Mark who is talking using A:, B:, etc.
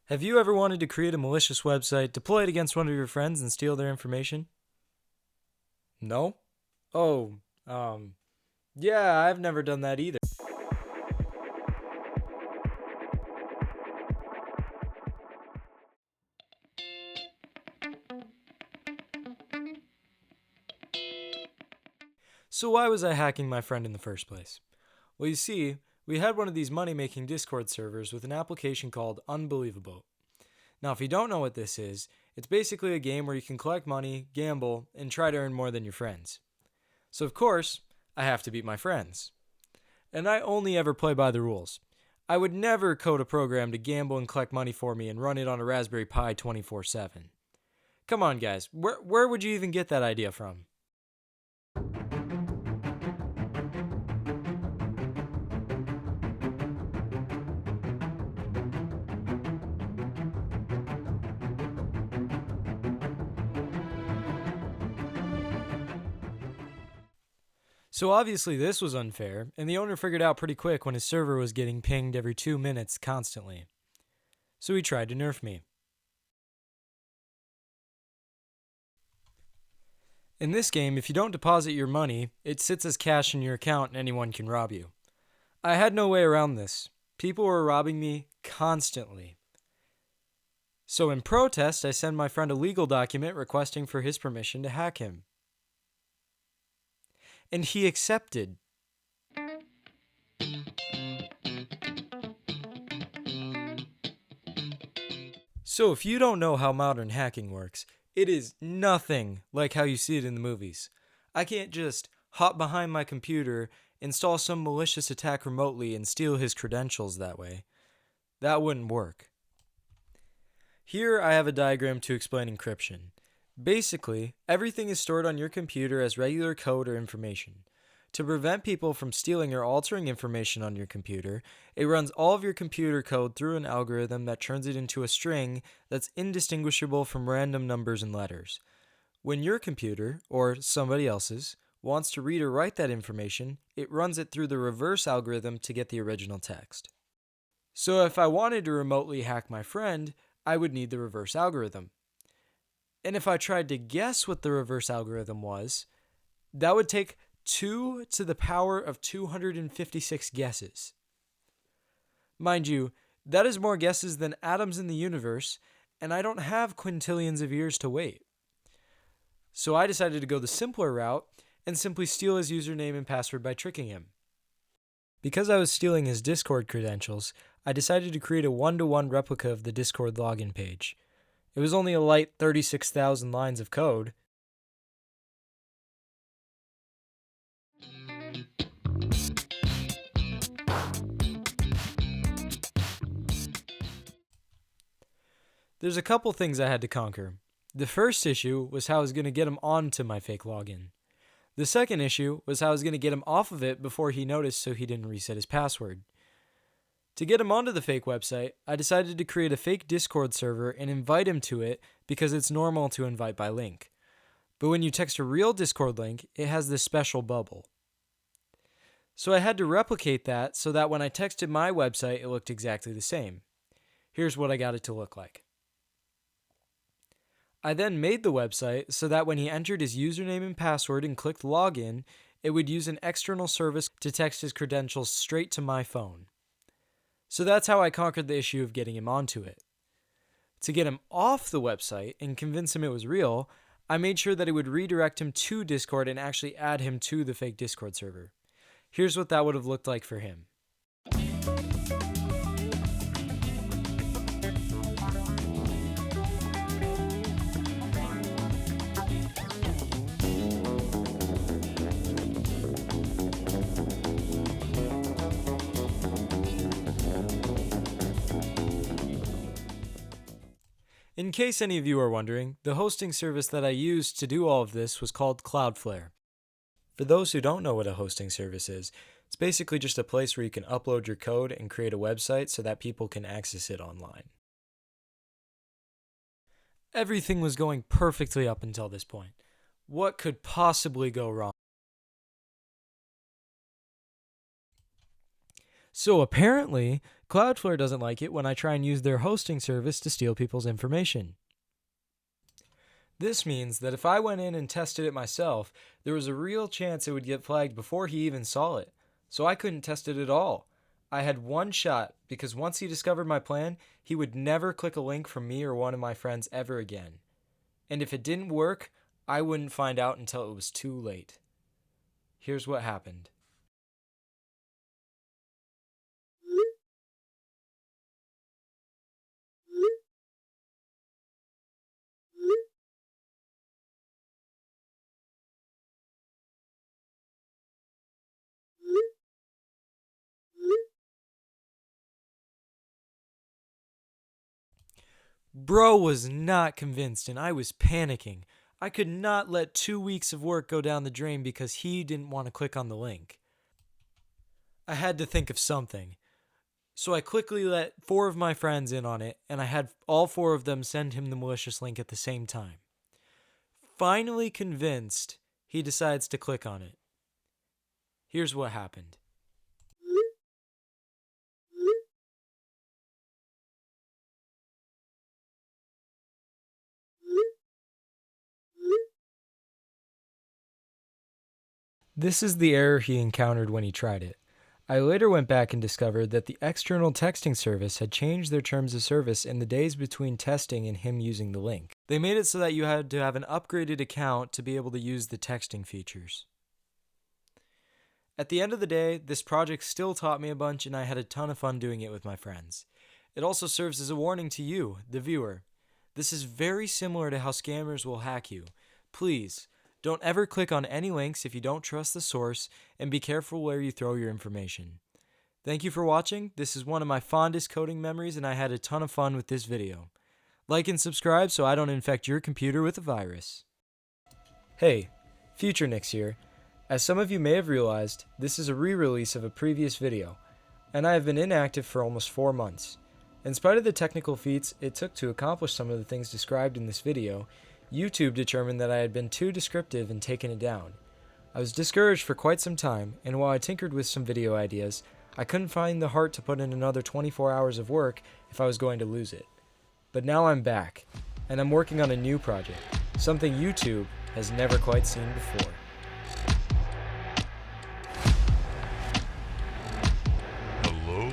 A: Have you ever wanted to create a malicious website, deploy it against one of your friends, and steal their information? No? Oh, yeah, I've never done that either. So why was I hacking my friend in the first place? Well, you see, we had one of these money-making Discord servers with an application called Unbelievable. Now, if you don't know what this is, it's basically a game where you can collect money, gamble, and try to earn more than your friends. So of course, I have to beat my friends. And I only ever play by the rules. I would never code a program to gamble and collect money for me and run it on a Raspberry Pi 24/7. Come on, guys, where would you even get that idea from? So obviously this was unfair, and the owner figured out pretty quick when his server was getting pinged every 2 minutes constantly. So he tried to nerf me. In this game, if you don't deposit your money, it sits as cash in your account and anyone can rob you. I had no way around this. People were robbing me constantly. So in protest, I sent my friend a legal document requesting for his permission to hack him. And he accepted. So if you don't know how modern hacking works, it is nothing like how you see it in the movies. I can't just hop behind my computer, install some malicious attack remotely, and steal his credentials that way. That wouldn't work. Here I have a diagram to explain encryption. Basically, everything is stored on your computer as regular code or information. To prevent people from stealing or altering information on your computer, it runs all of your computer code through an algorithm that turns it into a string that's indistinguishable from random numbers and letters. When your computer, or somebody else's, wants to read or write that information, it runs it through the reverse algorithm to get the original text. So if I wanted to remotely hack my friend, I would need the reverse algorithm. And if I tried to guess what the reverse algorithm was, that would take 2 to the power of 256 guesses. Mind you, that is more guesses than atoms in the universe, and I don't have quintillions of years to wait. So I decided to go the simpler route and simply steal his username and password by tricking him. Because I was stealing his Discord credentials, I decided to create a one-to-one replica of the Discord login page. It was only a light 36,000 lines of code. There's a couple things I had to conquer. The first issue was how I was going to get him onto my fake login. The second issue was how I was going to get him off of it before he noticed so he didn't reset his password. To get him onto the fake website, I decided to create a fake Discord server and invite him to it because it's normal to invite by link. But when you text a real Discord link, it has this special bubble. So I had to replicate that so that when I texted my website, it looked exactly the same. Here's what I got it to look like. I then made the website so that when he entered his username and password and clicked login, it would use an external service to text his credentials straight to my phone. So that's how I conquered the issue of getting him onto it. To get him off the website and convince him it was real, I made sure that it would redirect him to Discord and actually add him to the fake Discord server. Here's what that would have looked like for him. In case any of you are wondering, the hosting service that I used to do all of this was called Cloudflare. For those who don't know what a hosting service is, it's basically just a place where you can upload your code and create a website so that people can access it online. Everything was going perfectly up until this point. What could possibly go wrong? So apparently, Cloudflare doesn't like it when I try and use their hosting service to steal people's information. This means that if I went in and tested it myself, there was a real chance it would get flagged before he even saw it, so I couldn't test it at all. I had one shot because once he discovered my plan, he would never click a link from me or one of my friends ever again. And if it didn't work, I wouldn't find out until it was too late. Here's what happened. Bro was not convinced and I was panicking. I could not let 2 weeks of work go down the drain because he didn't want to click on the link. I had to think of something. So I quickly let 4 of my friends in on it, and I had all 4 of them send him the malicious link at the same time. Finally convinced, he decides to click on it. Here's what happened. This is the error he encountered when he tried it. I later went back and discovered that the external texting service had changed their terms of service in the days between testing and him using the link. They made it so that you had to have an upgraded account to be able to use the texting features. At the end of the day, this project still taught me a bunch and I had a ton of fun doing it with my friends. It also serves as a warning to you, the viewer. This is very similar to how scammers will hack you. Please, don't ever click on any links if you don't trust the source, and be careful where you throw your information. Thank you for watching. This is one of my fondest coding memories and I had a ton of fun with this video. Like and subscribe so I don't infect your computer with a virus. Hey, Future Nix here. As some of you may have realized, this is a re-release of a previous video, and I have been inactive for almost 4 months. In spite of the technical feats it took to accomplish some of the things described in this video, YouTube determined that I had been too descriptive and taken it down. I was discouraged for quite some time, and while I tinkered with some video ideas, I couldn't find the heart to put in another 24 hours of work if I was going to lose it. But now I'm back, and I'm working on a new project, something YouTube has never quite seen before.
B: Hello,